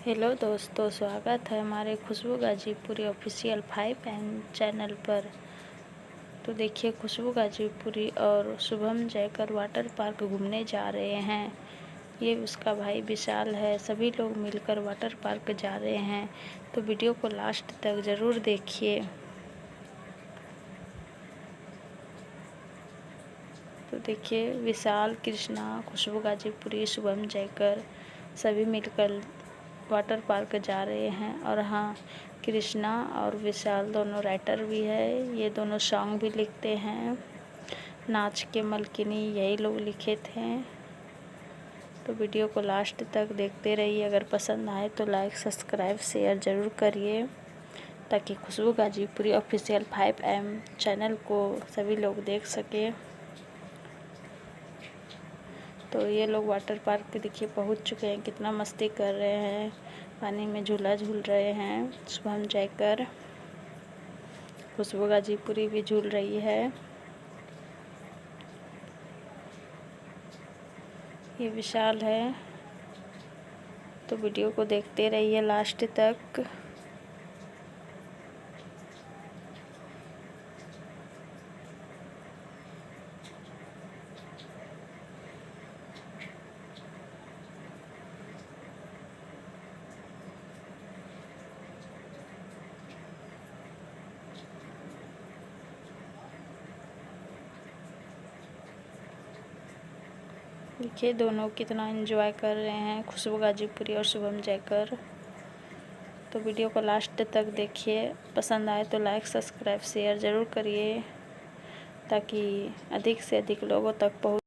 Hello दोस्तों, स्वागत है हमारे खुशबू गाजीपुरी ऑफिशियल 5M चैनल पर। तो देखिए, खुशबू गाजीपुरी और शुभम जयकर वाटर पार्क घूमने जा रहे हैं। ये उसका भाई विशाल है। सभी लोग मिलकर वाटर पार्क जा रहे हैं। तो वीडियो को लास्ट तक ज़रूर देखिए। तो देखिए, विशाल, कृष्णा, खुशबू गाजीपुरी, शुभम जयकर सभी मिलकर वाटर पार्क जा रहे हैं। और हाँ, कृष्णा और विशाल दोनों राइटर भी है। ये दोनों सॉन्ग भी लिखते हैं। नाच के मलकिनी यही लोग लिखे थे। तो वीडियो को लास्ट तक देखते रहिए। अगर पसंद आए तो लाइक, सब्सक्राइब, शेयर ज़रूर करिए, ताकि खुशबू गाजीपुरी ऑफिशियल 5M चैनल को सभी लोग देख सकें। तो ये लोग वाटर पार्क देखिए पहुंच चुके हैं। कितना मस्ती कर रहे हैं, पानी में झूला झूल रहे हैं। शुभम जयकर, खुशबू गाजीपुरी भी झूल रही है। ये विशाल है। तो वीडियो को देखते रहिए लास्ट तक। देखिए दोनों कितना एंजॉय कर रहे हैं, खुशबू गाजीपुरी और शुभम जयकर। तो वीडियो को लास्ट तक देखिए। पसंद आए तो लाइक, सब्सक्राइब, शेयर ज़रूर करिए, ताकि अधिक से अधिक लोगों तक पहुँच।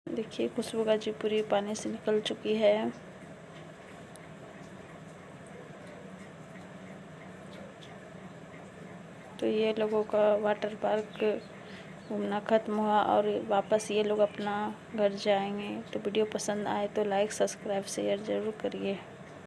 देखिए, खुशबू गाजीपुरी पानी से निकल चुकी है। तो ये लोगों का वाटर पार्क घूमना ख़त्म हुआ और वापस ये लोग अपना घर जाएंगे। तो वीडियो पसंद आए तो लाइक, सब्सक्राइब, शेयर ज़रूर करिए।